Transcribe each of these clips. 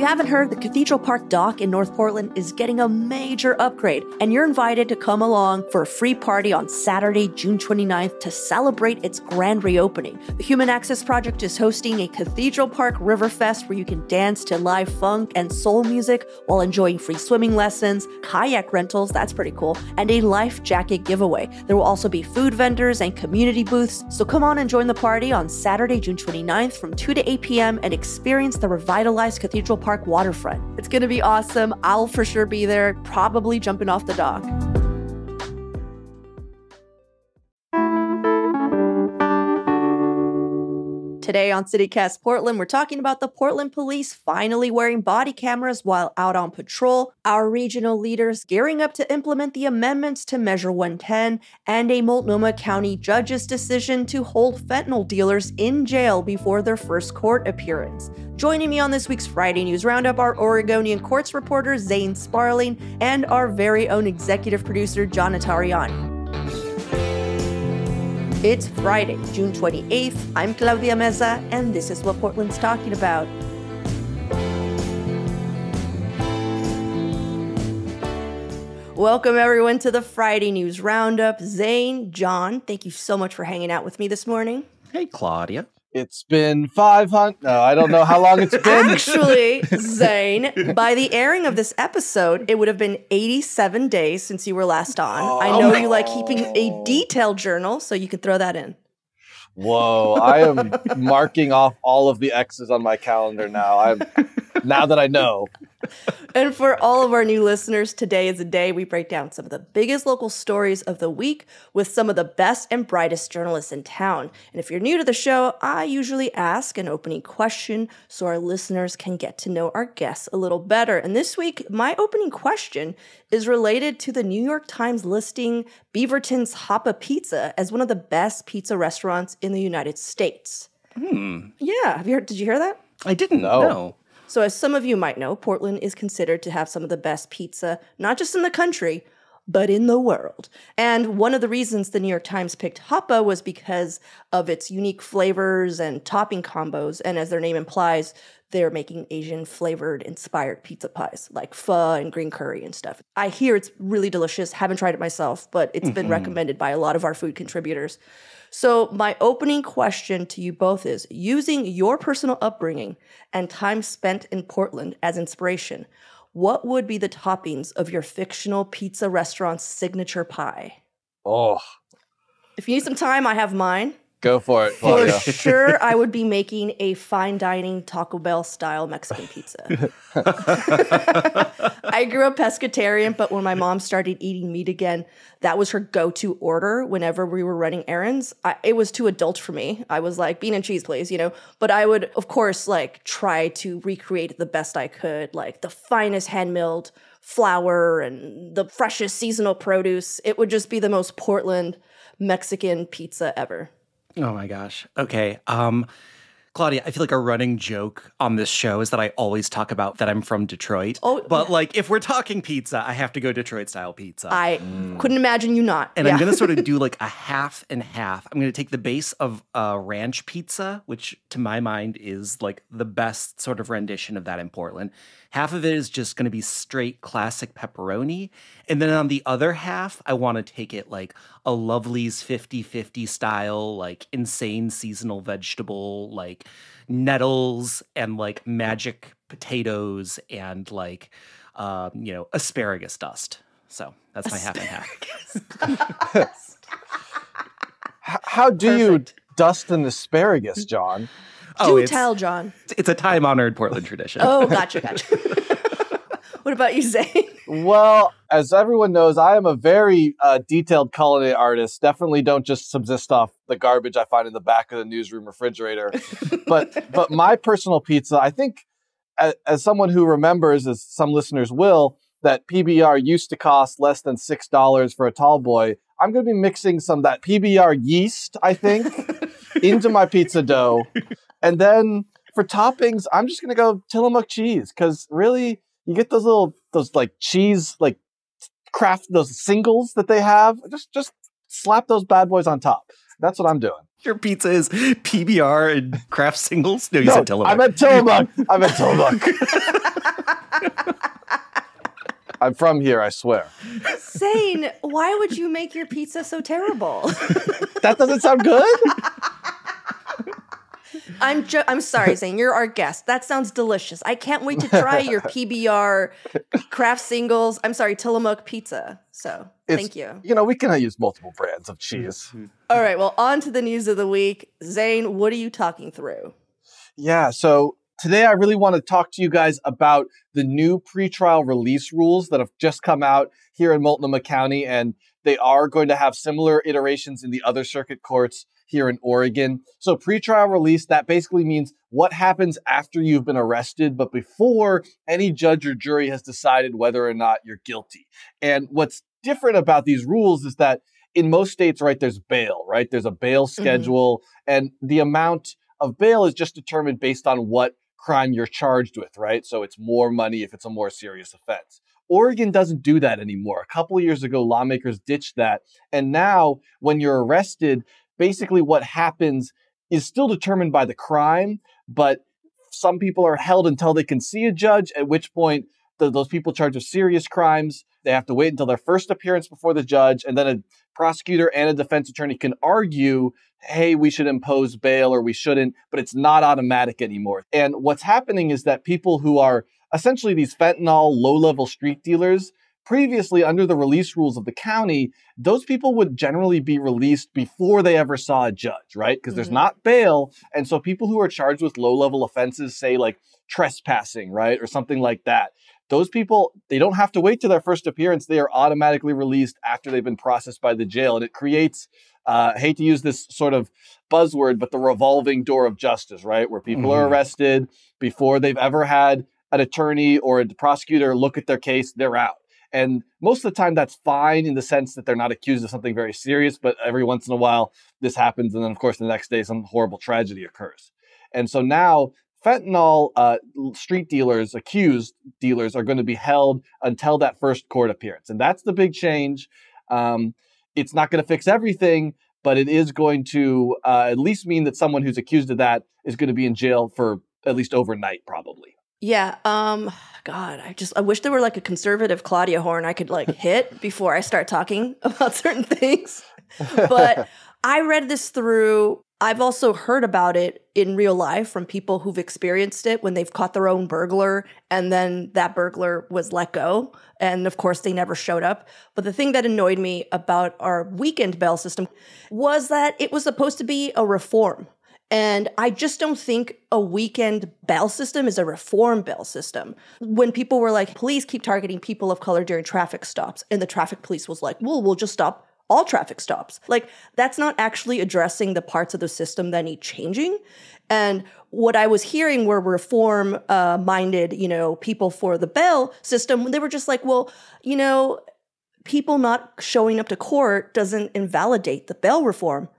you haven't heard, the Cathedral Park Dock in North Portland is getting a major upgrade, and you're invited to come along for a free party on Saturday, June 29th to celebrate its grand reopening. The Human Access Project is hosting a Cathedral Park River Fest where you can dance to live funk and soul music while enjoying free swimming lessons, kayak rentals, that's pretty cool, and a life jacket giveaway. There will also be food vendors and community booths, so come on and join the party on Saturday, June 29th from 2 to 8 p.m. and experience the revitalized Cathedral Park waterfront. It's going to be awesome. I'll for sure be there, probably jumping off the dock. Today on CityCast Portland, we're talking about the Portland police finally wearing body cameras while out on patrol, our regional leaders gearing up to implement the amendments to Measure 110, and a Multnomah County judge's decision to hold fentanyl dealers in jail before their first court appearance. Joining me on this week's Friday News Roundup are Oregonian courts reporter Zane Sparling and our very own executive producer, John Notarianni. It's Friday, June 28th. I'm Claudia Meza, and this is what Portland's talking about. Welcome, everyone, to the Friday News Roundup. Zane, John, thank you so much for hanging out with me this morning. Hey, Claudia. It's been 500. No, I don't know how long it's been. Actually, Zane, by the airing of this episode, it would have been 87 days since you were last on. I know you like keeping a detailed journal, so you can throw that in. Whoa, I am marking off all of the X's on my calendar now. Now that I know. And for all of our new listeners, today is a day we break down some of the biggest local stories of the week with some of the best and brightest journalists in town. And if you're new to the show, I usually ask an opening question so our listeners can get to know our guests a little better. And this week, my opening question is related to the New York Times listing Beaverton's Hoppa Pizza as one of the best pizza restaurants in the United States. Yeah, did you hear that? I didn't know. So as some of you might know, Portland is considered to have some of the best pizza, not just in the country, but in the world. And one of the reasons the New York Times picked Hoppa was because of its unique flavors and topping combos. And as their name implies, they're making Asian flavored inspired pizza pies like pho and green curry and stuff. I hear it's really delicious. Haven't tried it myself, but it's been recommended by a lot of our food contributors. So my opening question to you both is, using your personal upbringing and time spent in Portland as inspiration, what would be the toppings of your fictional pizza restaurant's signature pie? Oh. If you need some time, I have mine. Go for it, For Claudia. sure, I would be making a fine dining Taco Bell style Mexican pizza. I grew up pescatarian, but when my mom started eating meat again, that was her go-to order whenever we were running errands. It was too adult for me. I was like, bean and cheese, please, But I would, of course, try to recreate it the best I could, the finest hand-milled flour and the freshest seasonal produce. It would just be the most Portland Mexican pizza ever. Oh my gosh. Okay. Claudia, I feel like a running joke on this show is that I always talk about that I'm from Detroit. Oh, but if we're talking pizza, I have to go Detroit style pizza. I couldn't imagine you not. And I'm going to sort of do a half and half. I'm going to take the base of ranch pizza, which to my mind is the best sort of rendition of that in Portland. Half of it is just going to be straight classic pepperoni. And then on the other half, I want to take it a Lovely's 50-50 style, insane seasonal vegetable, nettles and magic potatoes and asparagus dust. So that's my half and half. How do you dust an asparagus, John? Do tell, John. It's a time-honored Portland tradition. Oh, gotcha. What about you, Zane? Well, as everyone knows, I am a very detailed culinary artist. Definitely don't just subsist off the garbage I find in the back of the newsroom refrigerator. but my personal pizza, I think, as someone who remembers, as some listeners will, that PBR used to cost less than $6 for a tall boy. I'm going to be mixing some of that PBR yeast, I think, into my pizza dough. And then for toppings, I'm just going to go Tillamook cheese, because really, you get those cheese, craft, those singles that they have. Just slap those bad boys on top. That's what I'm doing. Your pizza is PBR and Kraft singles? No, you said Tillamook. I meant Tillamook. I'm from here, I swear. Zane, why would you make your pizza so terrible? That doesn't sound good? I'm sorry, Zane. You're our guest. That sounds delicious. I can't wait to try your PBR Kraft singles. I'm sorry, Tillamook pizza. So thank you. You know, we can use multiple brands of cheese. All right. Well, on to the news of the week. Zane, what are you talking through? Yeah. So today I really want to talk to you guys about the new pretrial release rules that have just come out here in Multnomah County. And they are going to have similar iterations in the other circuit courts here in Oregon. So pretrial release, that basically means what happens after you've been arrested, but before any judge or jury has decided whether or not you're guilty. And what's different about these rules is that in most states, right, there's bail, right? There's a bail schedule, and the amount of bail is just determined based on what crime you're charged with, right? So it's more money if it's a more serious offense. Oregon doesn't do that anymore. A couple of years ago, lawmakers ditched that. And now when you're arrested, basically what happens is still determined by the crime, but some people are held until they can see a judge, at which point those people charged with serious crimes, they have to wait until their first appearance before the judge, and then a prosecutor and a defense attorney can argue, hey, we should impose bail or we shouldn't, but it's not automatic anymore. And what's happening is that people who are essentially these fentanyl low-level street dealers, previously under the release rules of the county, those people would generally be released before they ever saw a judge, right? Because there's not bail. And so people who are charged with low-level offenses, say like trespassing, right? Or something like that, those people, they don't have to wait to their first appearance. They are automatically released after they've been processed by the jail. And it creates, I hate to use this sort of buzzword, but the revolving door of justice, right? Where people are arrested before they've ever had an attorney or a prosecutor look at their case, they're out. And most of the time that's fine in the sense that they're not accused of something very serious, but every once in a while this happens. And then of course the next day some horrible tragedy occurs. And so now fentanyl street dealers, accused dealers, are going to be held until that first court appearance. And that's the big change. It's not going to fix everything, but it is going to at least mean that someone who's accused of that is going to be in jail for at least overnight, probably. Yeah. God, I wish there were like a conservative Claudia horn I could like hit before I start talking about certain things. But I read this through. I've also heard about it in real life from people who've experienced it when they've caught their own burglar and then that burglar was let go. And of course, they never showed up. But the thing that annoyed me about our weekend bail system was that it was supposed to be a reform. And I just don't think a weekend bail system is a reform bail system. When people were like, police keep targeting people of color during traffic stops, and the traffic police was like, well, we'll just stop all traffic stops. Like, that's not actually addressing the parts of the system that need changing. And what I was hearing were reform-minded, people for the bail system. They were just like, well, people not showing up to court doesn't invalidate the bail reform.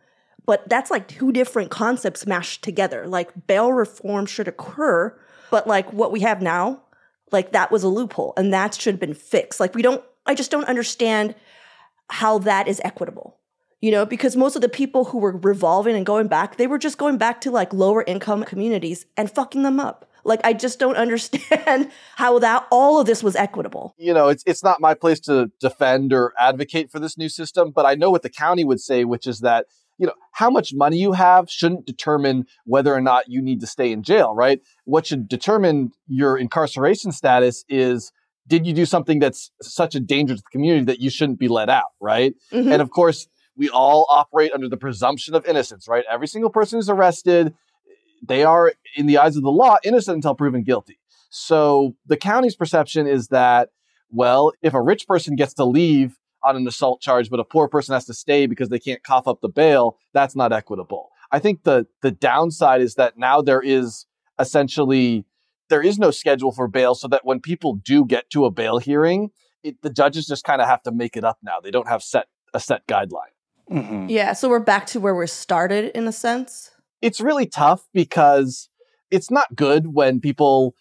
But that's like two different concepts mashed together. Like bail reform should occur, but like what we have now, like that was a loophole and that should have been fixed. Like I just don't understand how that is equitable, because most of the people who were revolving and going back, they were just going back to like lower income communities and fucking them up. Like, I just don't understand how all of this was equitable. It's not my place to defend or advocate for this new system, but I know what the county would say, which is that how much money you have shouldn't determine whether or not you need to stay in jail, right? What should determine your incarceration status is, did you do something that's such a danger to the community that you shouldn't be let out, right? And of course, we all operate under the presumption of innocence, right? Every single person who's arrested, they are, in the eyes of the law, innocent until proven guilty. So the county's perception is that, well, if a rich person gets to leave on an assault charge, but a poor person has to stay because they can't cough up the bail, that's not equitable. I think the downside is that now there is no schedule for bail, so that when people do get to a bail hearing, the judges just kind of have to make it up now. They don't have a set guideline. Yeah, so we're back to where we started in a sense. It's really tough because it's not good when people,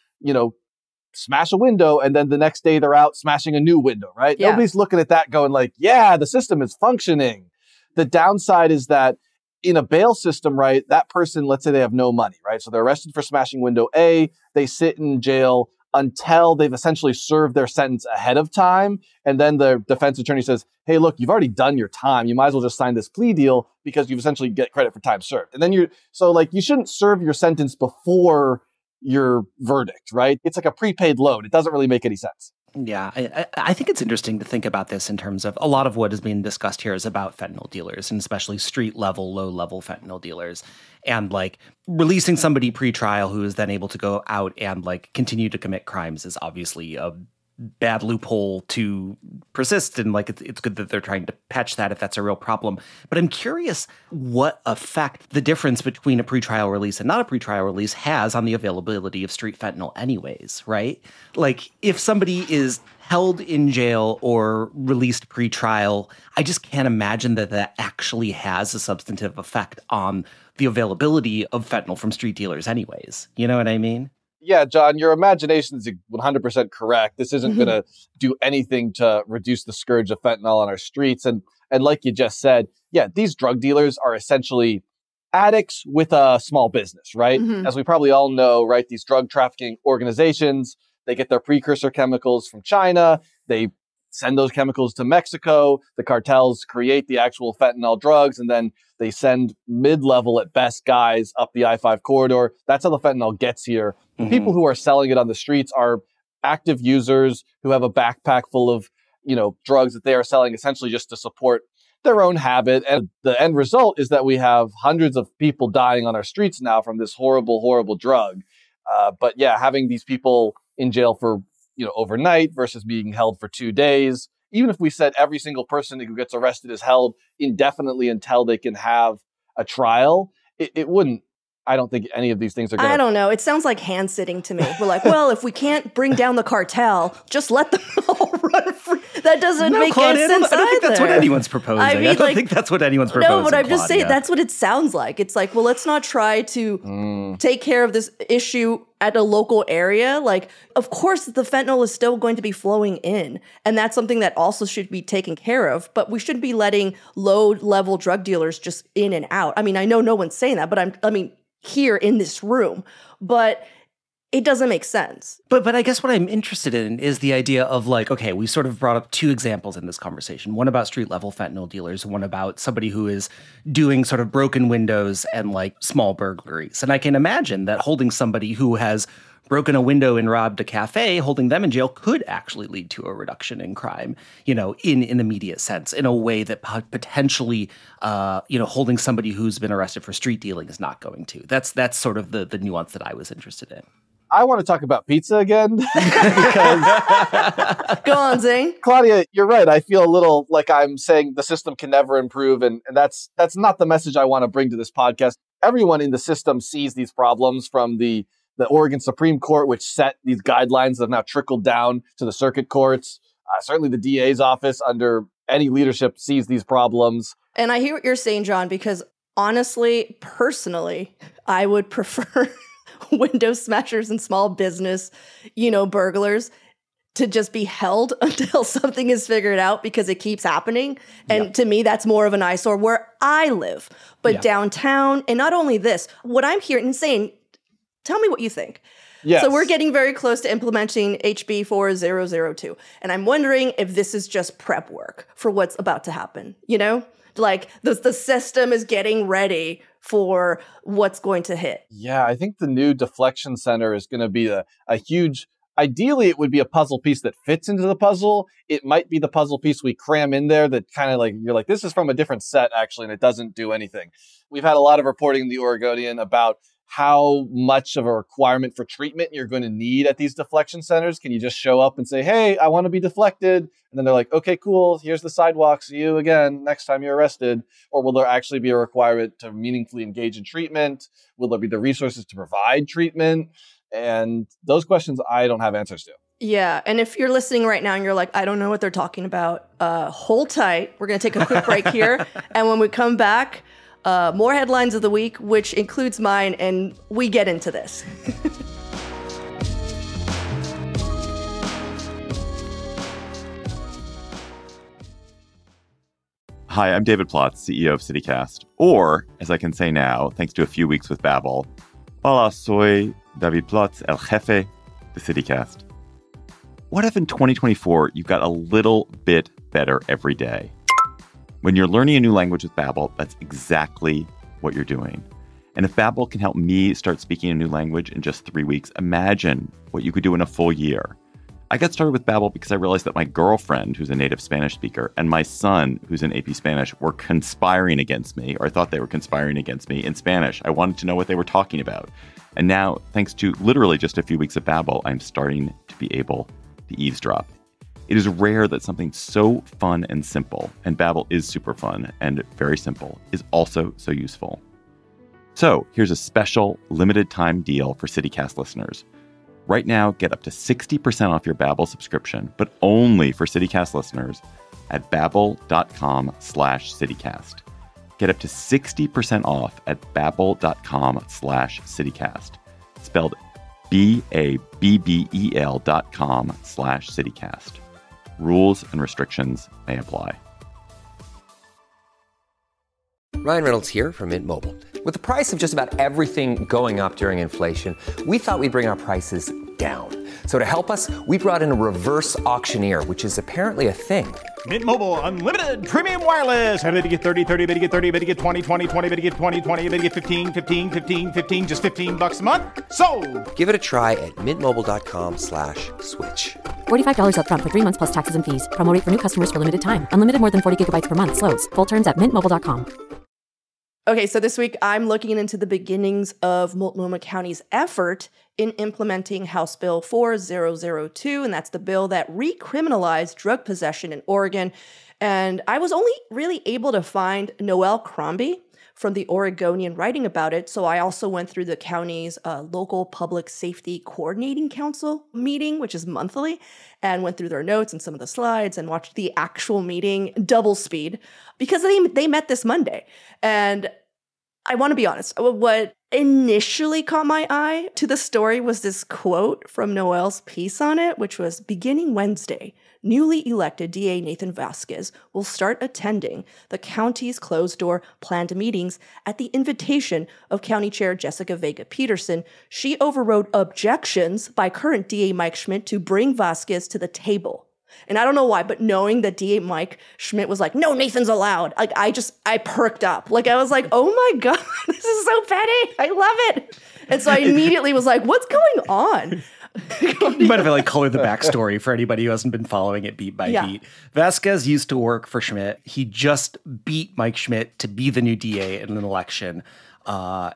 smash a window and then the next day they're out smashing a new window, right? Yeah. Nobody's looking at that going like, yeah, the system is functioning. The downside is that in a bail system, right, that person, let's say they have no money, right? So they're arrested for smashing window A. They sit in jail until they've essentially served their sentence ahead of time. And then the defense attorney says, hey, look, you've already done your time. You might as well just sign this plea deal because you've essentially get credit for time served. And then you shouldn't serve your sentence before your verdict, right? It's like a prepaid loan. It doesn't really make any sense. Yeah, I think it's interesting to think about this in terms of a lot of what is being discussed here is about fentanyl dealers, and especially street level, low level fentanyl dealers. And like releasing somebody pre-trial who is then able to go out and like continue to commit crimes is obviously a bad loophole to persist. And like it's good that they're trying to patch that if that's a real problem. But I'm curious what effect the difference between a pretrial release and not a pretrial release has on the availability of street fentanyl anyways, right? Like if somebody is held in jail or released pretrial, I just can't imagine that that actually has a substantive effect on the availability of fentanyl from street dealers anyways. You know what I mean? Yeah, John, your imagination is 100% correct. This isn't going to do anything to reduce the scourge of fentanyl on our streets. And like you just said, yeah, these drug dealers are essentially addicts with a small business, right? As we probably all know, right, these drug trafficking organizations, they get their precursor chemicals from China. They send those chemicals to Mexico. The cartels create the actual fentanyl drugs, and then they send mid-level at best guys up the I-5 corridor. That's how the fentanyl gets here. The people who are selling it on the streets are active users who have a backpack full of, drugs that they are selling essentially just to support their own habit. And the end result is that we have hundreds of people dying on our streets now from this horrible, horrible drug. But yeah, having these people in jail for overnight versus being held for 2 days. Even if we said every single person who gets arrested is held indefinitely until they can have a trial, it wouldn't. I don't think any of these things are going to... I don't know. It sounds like hand sitting to me. We're like, well, if we can't bring down the cartel, just let them all run free. That doesn't make any sense either. I don't think that's what anyone's proposing. I don't think that's what anyone's proposing. No, but I'm just saying that's what it sounds like. It's like, well, let's not try to take care of this issue at a local area. Like, of course, the fentanyl is still going to be flowing in. And that's something that also should be taken care of. But we shouldn't be letting low-level drug dealers just in and out. I mean, I know no one's saying that, but here in this room, but it doesn't make sense. But I guess what I'm interested in is the idea of like, okay, we sort of brought up two examples in this conversation, one about street level fentanyl dealers, one about somebody who is doing sort of broken windows and like small burglaries. And I can imagine that holding somebody who has broken a window and robbed a cafe, holding them in jail could actually lead to a reduction in crime, in an immediate sense, in a way that potentially, holding somebody who's been arrested for street dealing is not going to. That's sort of the nuance that I was interested in. I want to talk about pizza again. Because Go on, Zane. Claudia, you're right. I feel a little like I'm saying the system can never improve. And that's not the message I want to bring to this podcast. Everyone in the system sees these problems, from the Oregon Supreme Court, which set these guidelines that have now trickled down to the circuit courts. Certainly the DA's office under any leadership sees these problems. And I hear what you're saying, John, because honestly, personally, I would prefer window smashers and small business, burglars to just be held until something is figured out, because it keeps happening. And to me, that's more of an eyesore where I live. But downtown, and not only this, what I'm hearing and saying, tell me what you think. Yes. So we're getting very close to implementing HB 4002. And I'm wondering if this is just prep work for what's about to happen. Like the system is getting ready for what's going to hit. Yeah, I think the new deflection center is going to be a huge... Ideally, it would be a puzzle piece that fits into the puzzle. It might be the puzzle piece we cram in there that kind of like, you're like, this is from a different set, actually, and it doesn't do anything. We've had a lot of reporting in the Oregonian about how much of a requirement for treatment you're going to need at these deflection centers. Can you just show up and say, hey, I want to be deflected? And then they're like, okay, cool. Here's the sidewalk. See you again next time you're arrested. Or will there actually be a requirement to meaningfully engage in treatment? Will there be the resources to provide treatment? And those questions I don't have answers to. Yeah. And if you're listening right now and you're like, I don't know what they're talking about, hold tight. We're going to take a quick break here. And when we come back, more headlines of the week, which includes mine, and we get into this. Hi, I'm David Plotz, CEO of CityCast. Or, as I can say now, thanks to a few weeks with Babbel, hola, soy David Plotz, el jefe de CityCast. What if in 2024 you've got a little bit better every day? When you're learning a new language with Babbel, that's exactly what you're doing. And if Babbel can help me start speaking a new language in just 3 weeks, imagine what you could do in a full year. I got started with Babbel because I realized that my girlfriend, who's a native Spanish speaker, and my son, who's in AP Spanish, were conspiring against me, or I thought they were conspiring against me in Spanish. I wanted to know what they were talking about. And now, thanks to literally just a few weeks of Babbel, I'm starting to be able to eavesdrop. It is rare that something so fun and simple, and Babbel is super fun and very simple, is also so useful. So here's a special limited time deal for CityCast listeners. Right now, get up to 60% off your Babbel subscription, but only for CityCast listeners at babbel.com/CityCast. Get up to 60% off at babbel.com/CityCast. Spelled BABBEL.com/CityCast. Rules and restrictions may apply. Ryan Reynolds here from Mint Mobile. With the price of just about everything going up during inflation, we thought we'd bring our prices down. So to help us, we brought in a reverse auctioneer, which is apparently a thing. Mint Mobile Unlimited Premium Wireless. How to get 30, 30, bit to get 30, bit to get 20, 20, 20, bit to get 20, 20, bit to get 15, 15, 15, 15, just $15 a month? Sold! Give it a try at mintmobile.com/switch. $45 up front for 3 months plus taxes and fees. Promo rate for new customers for limited time. Unlimited more than 40 gigabytes per month. Slows full terms at mintmobile.com. Okay, so this week I'm looking into the beginnings of Multnomah County's effort in implementing House Bill 4002, and that's the bill that recriminalized drug possession in Oregon. And I was only really able to find Noelle Crombie from the Oregonian writing about it, so I also went through the county's local public safety coordinating council meeting, which is monthly, and went through their notes and some of the slides and watched the actual meeting double speed because they met this Monday. And I want to be honest, what initially caught my eye to the story was this quote from Noelle's piece on it, which was, beginning Wednesday, newly elected DA Nathan Vasquez will start attending the county's closed-door planned meetings at the invitation of County Chair Jessica Vega Peterson. She overrode objections by current DA Mike Schmidt to bring Vasquez to the table. And I don't know why, but knowing that DA Mike Schmidt was like, no, Nathan's allowed. Like, I perked up. Like, I was like, oh my God, this is so petty. I love it. And so I immediately was like, what's going on? You might have colored the backstory for anybody who hasn't been following it beat by beat. Vasquez used to work for Schmidt. He just beat Mike Schmidt to be the new DA in an election. I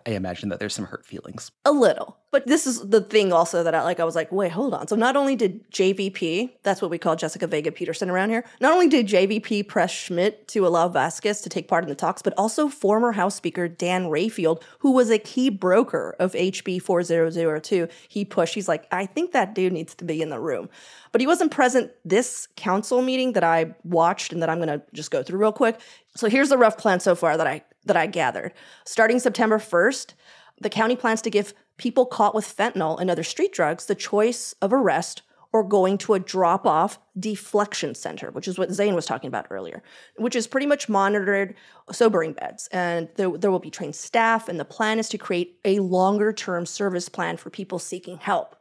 imagine that there's some hurt feelings. A little. But this is the thing also that I was like, wait, hold on. So not only did JVP, that's what we call Jessica Vega Peterson around here, not only did JVP press Schmidt to allow Vasquez to take part in the talks, but also former House Speaker Dan Rayfield, who was a key broker of HB 4002, he's like, I think that dude needs to be in the room. But he wasn't present this council meeting that I watched and that I'm going to just go through real quick. So here's the rough plan so far that I gathered. Starting September 1st, the county plans to give people caught with fentanyl and other street drugs the choice of arrest or going to a drop-off deflection center, which is what Zane was talking about earlier, which is pretty much monitored sobering beds. And there will be trained staff, and the plan is to create a longer-term service plan for people seeking help,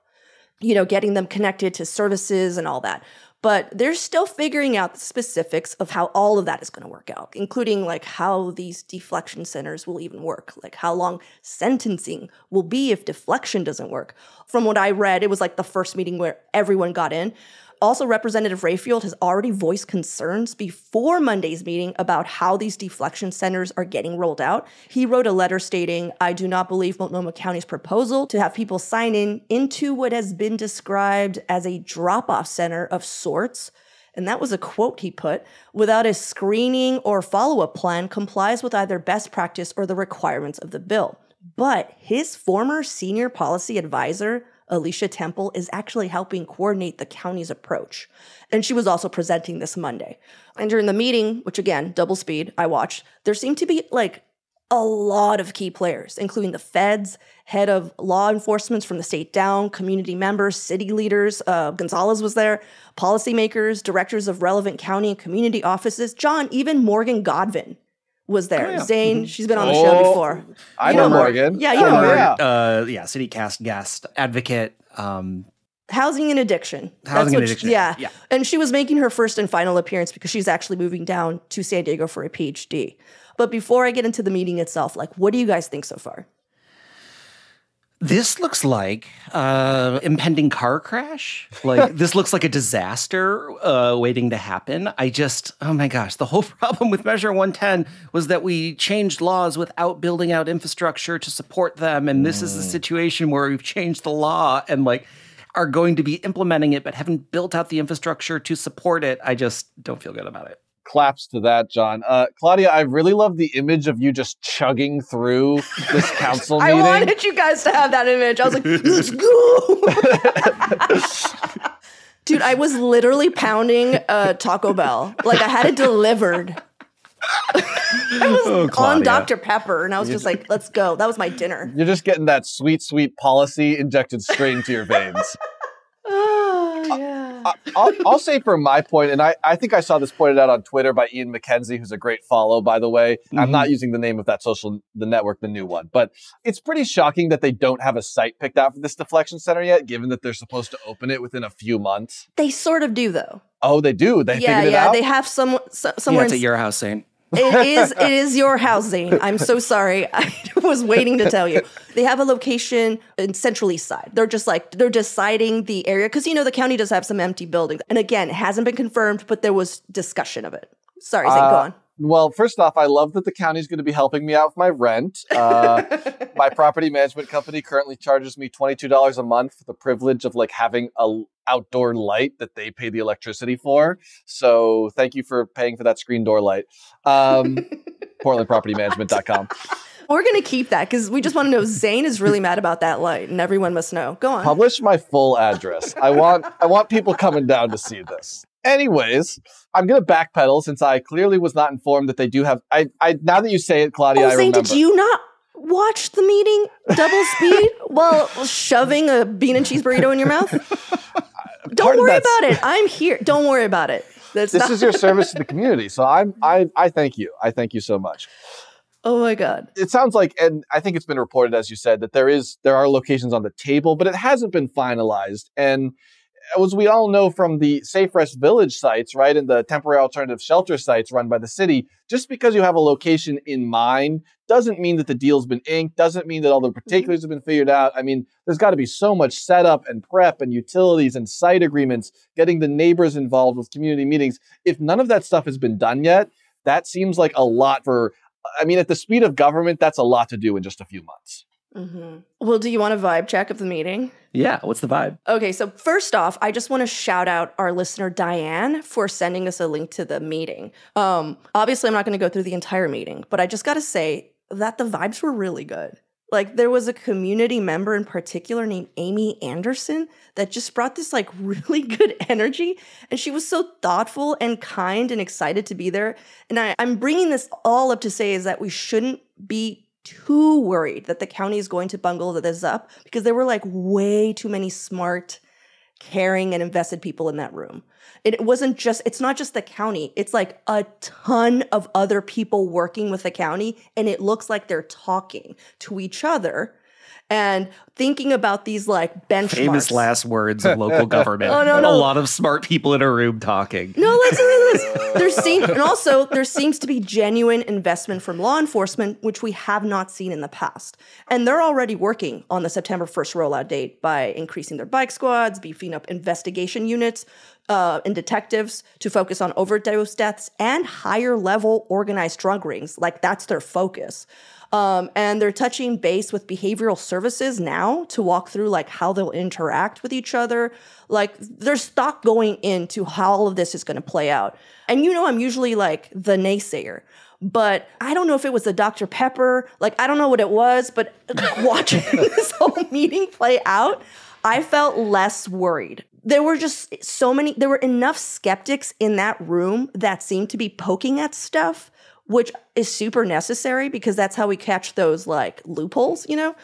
getting them connected to services and all that. But they're still figuring out the specifics of how all of that is going to work out, including how these deflection centers will even work, how long sentencing will be if deflection doesn't work. From what I read, it was the first meeting where everyone got in. Also, Representative Rayfield has already voiced concerns before Monday's meeting about how these deflection centers are getting rolled out. He wrote a letter stating, I do not believe Multnomah County's proposal to have people sign into what has been described as a drop-off center of sorts, and that was a quote he put, without a screening or follow-up plan complies with either best practice or the requirements of the bill. But his former senior policy advisor, Alicia Temple, is actually helping coordinate the county's approach. And she was also presenting this Monday. And during the meeting, which again, double speed, I watched, there seemed to be a lot of key players, including the feds, head of law enforcement from the state down, community members, city leaders. Gonzalez was there, policymakers, directors of relevant county and community offices. John, even Morgan Godwin was there. Oh, yeah. Zane, she's been on the show before. I know Morgan. Yeah, you know Morgan. Yeah. CityCast guest, advocate. Housing and addiction. Yeah. And she was making her first and final appearance because she's actually moving down to San Diego for a PhD. But before I get into the meeting itself, like, what do you guys think so far? This looks like impending car crash. Like, this looks like a disaster waiting to happen. Oh my gosh, the whole problem with Measure 110 was that we changed laws without building out infrastructure to support them. And this is the situation where we've changed the law and like are going to be implementing it, but haven't built out the infrastructure to support it. I just don't feel good about it. Claps to that, John. Claudia, I really love the image of you just chugging through this council meeting. I wanted you guys to have that image. I was like, let's go. Dude, I was literally pounding Taco Bell. Like, I had it delivered. I was on Dr. Pepper, and I was just like, let's go. That was my dinner. You're just getting that sweet, sweet policy injected straight into your veins. Yeah. I'll say for my point, and I think I saw this pointed out on Twitter by Ian McKenzie, who's a great follow, by the way. Mm-hmm. I'm not using the name of that the network, the new one. But it's pretty shocking that they don't have a site picked out for this deflection center yet, given that they're supposed to open it within a few months. They sort of do, though. Oh, they do? They figured it out? Yeah, they have somewhere. It's at your house, Zane. It is your house, Zane. I'm so sorry. I was waiting to tell you. They have a location in Central East Side. They're deciding the area because, the county does have some empty buildings. And again, it hasn't been confirmed, but there was discussion of it. Sorry, Zane, go on. Well, first off, I love that the county is going to be helping me out with my rent. My property management company currently charges me $22 a month for the privilege of having a outdoor light that they pay the electricity for. So thank you for paying for that screen door light. PortlandPropertyManagement.com. We're going to keep that because we just want to know Zane is really mad about that light and everyone must know. Go on. Publish my full address. I want people coming down to see this. Anyways, I'm going to backpedal since I clearly was not informed that they do have... I now that you say it, Claudia, I remember. Zane, did you not watch the meeting double speed while shoving a bean and cheese burrito in your mouth? Don't worry about it. I'm here. Don't worry about it. This is your service to the community. So I thank you. I thank you so much. Oh my God. It sounds like, and I think it's been reported, as you said, that there are locations on the table, but it hasn't been finalized. And as we all know from the Safe Rest Village sites, right, and the temporary alternative shelter sites run by the city, just because you have a location in mind doesn't mean that the deal's been inked, doesn't mean that all the particulars have been figured out. I mean, there's got to be so much setup and prep and utilities and site agreements, getting the neighbors involved with community meetings. If none of that stuff has been done yet, that seems like a lot at the speed of government, that's a lot to do in just a few months. Mm-hmm. Well, do you want a vibe check of the meeting? Yeah, what's the vibe? Okay, so first off, I just want to shout out our listener Diane for sending us a link to the meeting. Obviously, I'm not going to go through the entire meeting, but I just got to say that the vibes were really good. Like, there was a community member in particular named Amy Anderson that just brought this really good energy, and she was so thoughtful and kind and excited to be there. And I'm bringing this all up to say is that we shouldn't be too worried that the county is going to bungle this up because there were way too many smart, caring, and invested people in that room. It's not just the county. It's a ton of other people working with the county, and it looks like they're talking to each other and thinking about these benchmarks. Famous last words of local government. No. A lot of smart people in a room talking. No, listen to this. There seems to be genuine investment from law enforcement, which we have not seen in the past. And they're already working on the September 1st rollout date by increasing their bike squads, beefing up investigation units, and detectives to focus on overdose deaths and higher level organized drug rings. That's their focus. And they're touching base with behavioral services now to walk through how they'll interact with each other. There's thought going into how all of this is going to play out. And I'm usually the naysayer. But I don't know if it was the Dr. Pepper. I don't know what it was. But watching this whole meeting play out, I felt less worried. There were just there were enough skeptics in that room that seemed to be poking at stuff which is super necessary because that's how we catch those like loopholes, you know?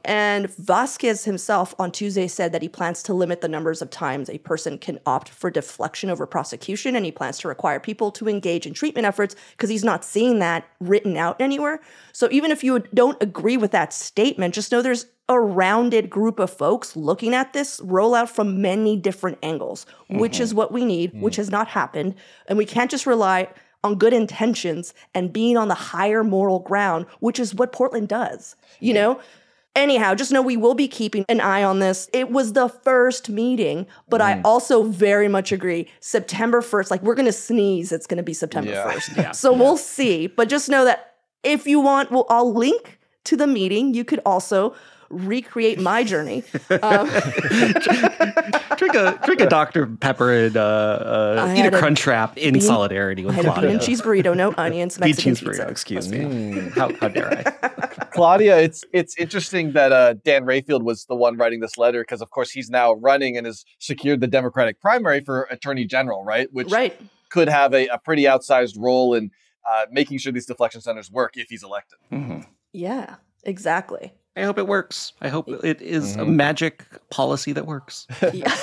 And Vasquez himself on Tuesday said that he plans to limit the numbers of times a person can opt for deflection over prosecution, and he plans to require people to engage in treatment efforts because he's not seeing that written out anywhere. So even if you don't agree with that statement, just know there's a rounded group of folks looking at this rollout from many different angles, which is what we need, which has not happened. And we can't just rely on good intentions and being on the higher moral ground, which is what Portland does, you know? Anyhow, just know we will be keeping an eye on this. It was the first meeting, but I also very much agree. September 1st, like we're going to sneeze, it's going to be September 1st. So we'll see. But just know that if you want, I'll link to the meeting. You could also recreate my journey. Drink a Dr. Pepper and eat a Crunchwrap in solidarity with Claudia. I had a bean and cheese burrito, no onions, Mexican cheese pizza. Burrito, excuse me. How dare I? Claudia, it's interesting that Dan Rayfield was the one writing this letter because, of course, he's now running and has secured the Democratic primary for Attorney General, right? Which could have a pretty outsized role in making sure these deflection centers work if he's elected. Yeah, exactly. I hope it works. I hope it is a magic policy that works. Yeah.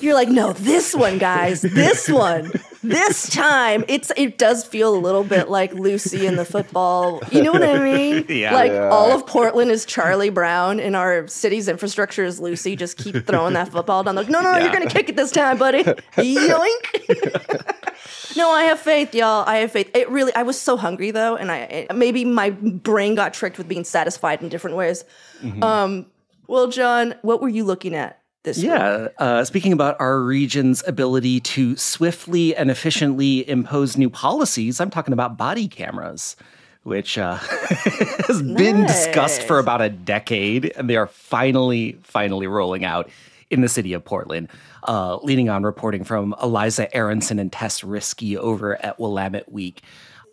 You're like, no, this one, guys, this one, this time. It does feel a little bit like Lucy in the football. You know what I mean? All of Portland is Charlie Brown and our city's infrastructure is Lucy. Just keep throwing that football down. Like, no, you're going to kick it this time, buddy. Yoink. No, I have faith, y'all. I have faith. I was so hungry though. And maybe my brain got tricked with being satisfied in different ways. Well, John, what were you looking at? Speaking about our region's ability to swiftly and efficiently impose new policies, I'm talking about body cameras, which has been discussed for about a decade, and they are finally rolling out in the city of Portland. Leading on reporting from Eliza Aronson and Tess Risky over at Willamette Week.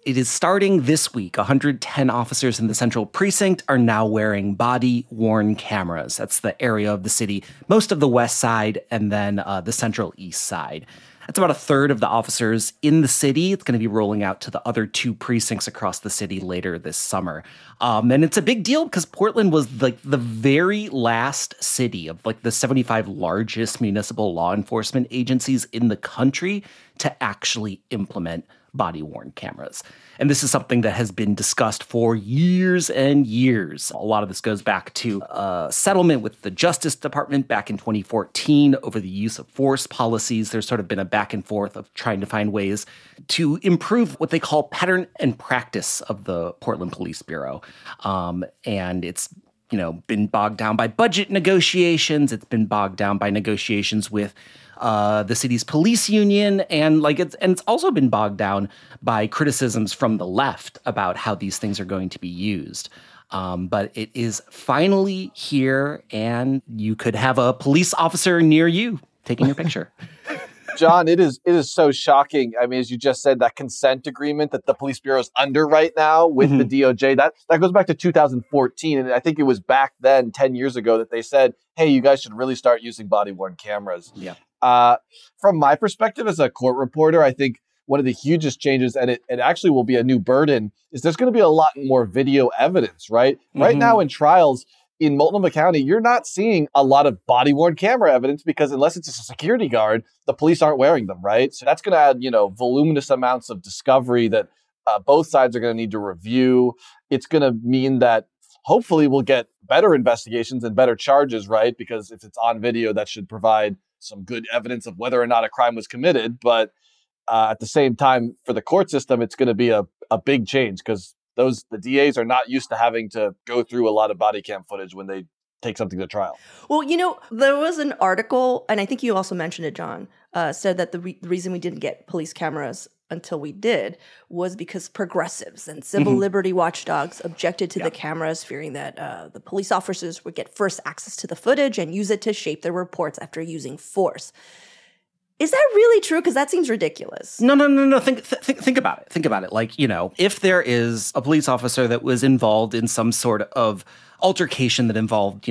It is starting this week. 110 officers in the Central Precinct are now wearing body-worn cameras. That's the area of the city, most of the west side, and then the central east side. That's about a third of the officers in the city. It's going to be rolling out to the other 2 precincts across the city later this summer. And it's a big deal because Portland was like the very last city of like the 75 largest municipal law enforcement agencies in the country to actually implement body-worn cameras. And this is something that has been discussed for years and years. A lot of this goes back to a settlement with the Justice Department back in 2014 over the use of force policies. There's sort of been a back and forth of trying to find ways to improve what they call pattern and practice of the Portland Police Bureau. And it's been bogged down by budget negotiations. It's been bogged down by negotiations with the city's police union, and it's also been bogged down by criticisms from the left about how these things are going to be used. But it is finally here, and you could have a police officer near you taking your picture. John, it is so shocking. I mean, as you just said, that consent agreement that the police bureau is under right now with the DOJ, that goes back to 2014. And I think it was back then, 10 years ago, that they said, hey, you guys should really start using body-worn cameras. Yeah. From my perspective as a court reporter, I think one of the hugest changes, and it actually will be a new burden, is there's going to be a lot more video evidence, right? Right now in trials, in Multnomah County, you're not seeing a lot of body-worn camera evidence because unless it's a security guard, the police aren't wearing them, right? So that's going to add, voluminous amounts of discovery that both sides are going to need to review. It's going to mean that hopefully we'll get better investigations and better charges, right? Because if it's on video, that should provide some good evidence of whether or not a crime was committed. But at the same time, for the court system, it's going to be a big change because the DAs are not used to having to go through a lot of body cam footage when they take something to trial. Well, there was an article, and I think you also mentioned it, John, said that the reason we didn't get police cameras until we did was because progressives and civil liberty watchdogs objected to the cameras, fearing that the police officers would get first access to the footage and use it to shape their reports after using force. Is that really true? Because that seems ridiculous. No. Think about it. Think about it. Like, if there is a police officer that was involved in some sort of altercation that involved,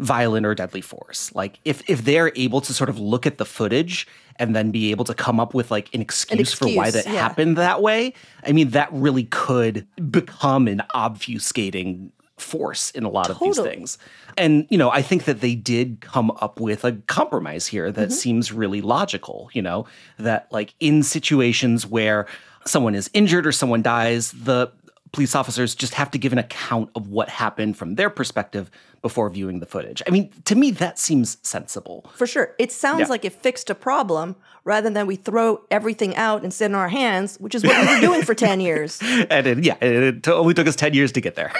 violent or deadly force. Like if they're able to sort of look at the footage and then be able to come up with like an excuse for why that happened that way, I mean, that really could become an obfuscating force in a lot of these things. And, you know, I think that they did come up with a compromise here that seems really logical, you know, that like in situations where someone is injured or someone dies, the police officers just have to give an account of what happened from their perspective before viewing the footage. I mean, to me, that seems sensible. For sure. It sounds like it fixed a problem rather than we throw everything out and sit in our hands, which is what we were doing for 10 years. And it only took us 10 years to get there.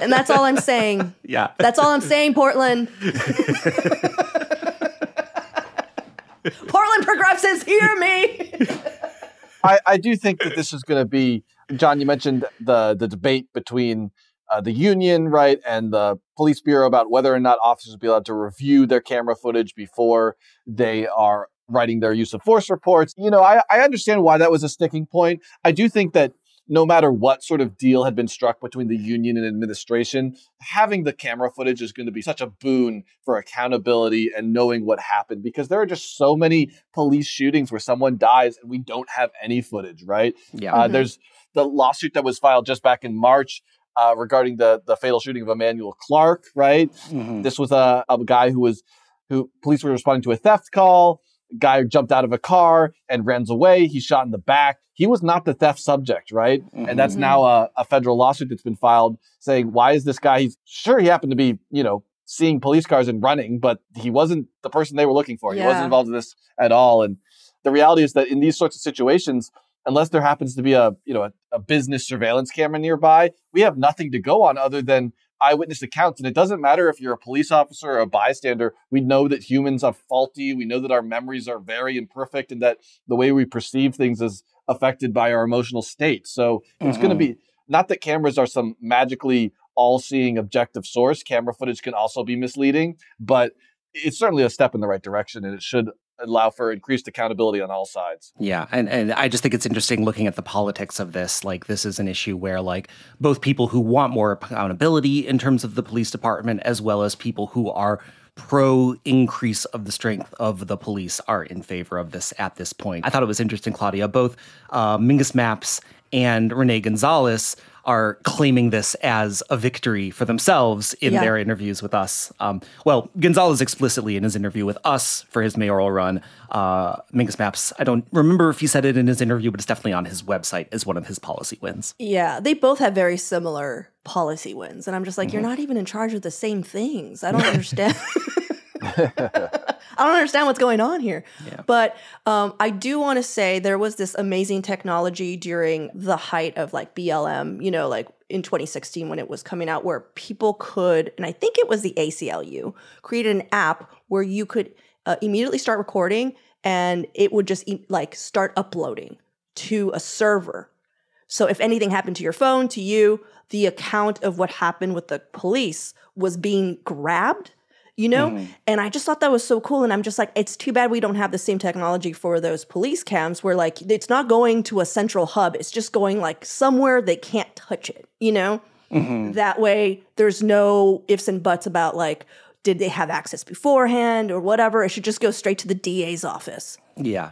And that's all I'm saying. Yeah. That's all I'm saying, Portland. Portland progressives, hear me. I do think that this is going to be, John, you mentioned the debate between the union, right, and the police bureau about whether or not officers will be allowed to review their camera footage before they are writing their use of force reports. You know, I understand why that was a sticking point. I do think that no matter what sort of deal had been struck between the union and administration, having the camera footage is going to be such a boon for accountability and knowing what happened, because there are just so many police shootings where someone dies and we don't have any footage, right? Yeah. There's the lawsuit that was filed just back in March regarding the fatal shooting of Emmanuel Clark, right? This was a guy who police were responding to a theft call. Guy jumped out of a car and runs away. He's shot in the back. He was not the theft subject, right? And that's now a federal lawsuit that's been filed saying, why is this guy? He's sure he happened to be, you know, seeing police cars and running, but he wasn't the person they were looking for. He wasn't involved in this at all. And the reality is that in these sorts of situations, unless there happens to be a business surveillance camera nearby, we have nothing to go on other than eyewitness accounts. And it doesn't matter if you're a police officer or a bystander. We know that humans are faulty. We know that our memories are very imperfect and that the way we perceive things is affected by our emotional state. So it's going to be, not that cameras are some magically all-seeing objective source. Camera footage can also be misleading, but it's certainly a step in the right direction, and it should allow for increased accountability on all sides. Yeah. And I just think it's interesting looking at the politics of this. Like, this is an issue where, like, both people who want more accountability in terms of the police department, as well as people who are pro increase of the strength of the police, are in favor of this at this point. I thought it was interesting, Claudia, both Mingus Mapps and Renee Gonzalez are claiming this as a victory for themselves in their interviews with us. Well, Gonzalez explicitly in his interview with us for his mayoral run. Mingus Mapps, I don't remember if he said it in his interview, but it's definitely on his website as one of his policy wins. Yeah, they both have very similar policy wins. And I'm just like, you're not even in charge of the same things. I don't understand. I don't understand what's going on here. Yeah. But I do want to say there was this amazing technology during the height of like BLM, you know, like in 2016 when it was coming out, where people could, and I think it was the ACLU, created an app where you could immediately start recording and it would just like start uploading to a server. So if anything happened to your phone, to you, the account of what happened with the police was being grabbed, you know? And I just thought that was so cool. And I'm just like, it's too bad we don't have the same technology for those police cams where like, it's not going to a central hub. It's just going like somewhere they can't touch it, you know? That way there's no ifs and buts about like, did they have access beforehand or whatever? It should just go straight to the DA's office. Yeah.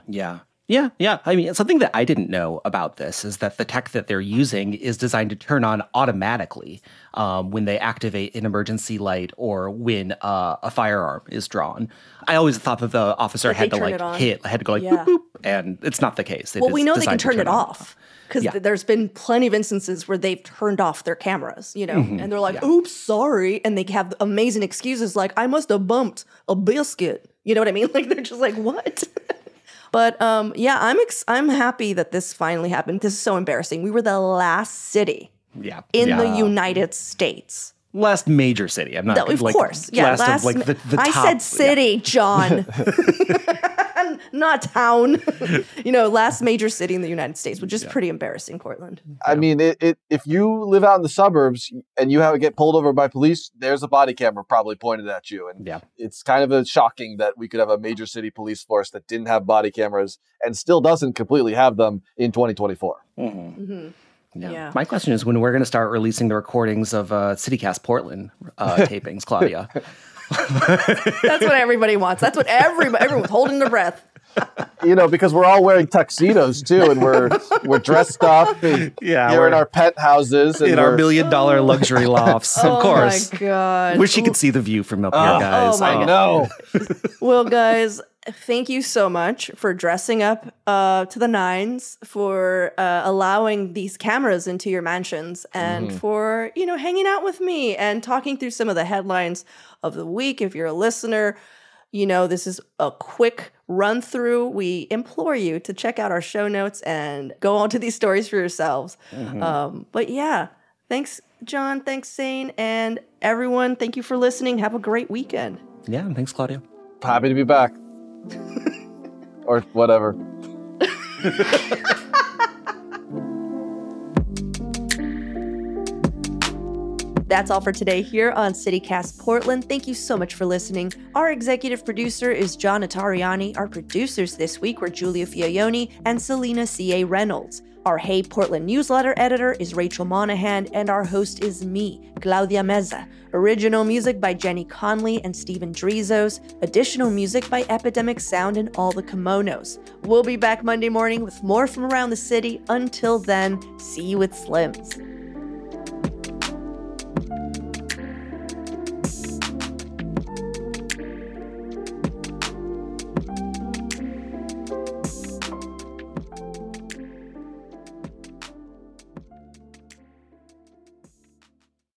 I mean, something that I didn't know about this is that the tech that they're using is designed to turn on automatically when they activate an emergency light or when a firearm is drawn. I always thought that the officer had to like had to go like boop, boop, and it's not the case. Well, we know they can turn it off because there's been plenty of instances where they've turned off their cameras, you know, and they're like, oops, sorry. And they have amazing excuses like, I must have bumped a biscuit. You know what I mean? Like, they're just like, what? But I'm happy that this finally happened. This is so embarrassing. We were the last city in the United States. Last major city. I'm not of course. Yeah, last of like the top. I said city, John. Not town. You know, last major city in the United States, which is pretty embarrassing, Portland. I mean, if you live out in the suburbs and you have to get pulled over by police, there's a body camera probably pointed at you. And it's kind of shocking that we could have a major city police force that didn't have body cameras and still doesn't completely have them in 2024. Yeah. My question is when we're going to start releasing the recordings of CityCast Portland tapings, Claudia. That's what everybody wants. That's what everyone's holding their breath. Because we're all wearing tuxedos too, and we're dressed up. And we're in our penthouses, and in our $1 million luxury lofts. Of course. Oh my God! Wish you could see the view from up here, guys. Oh my God! No. Well, guys, thank you so much for dressing up to the nines, for allowing these cameras into your mansions, and for hanging out with me and talking through some of the headlines of the week. If you're a listener, this is a quick run through. We implore you to check out our show notes and go on to these stories for yourselves. But yeah, thanks, John. Thanks, Zane. And everyone, thank you for listening. Have a great weekend. Yeah, thanks, Claudia. Happy to be back. Or whatever. That's all for today here on CityCast Portland. Thank you so much for listening. Our executive producer is John Notarianni. Our producers this week were Julia Fiaioni and Selena C.A. Reynolds. Our Hey Portland newsletter editor is Rachel Monahan, and our host is me, Claudia Meza. Original music by Jenny Conley and Steven Drizos. Additional music by Epidemic Sound and All the Kimonos. We'll be back Monday morning with more from around the city. Until then, see you with Slims.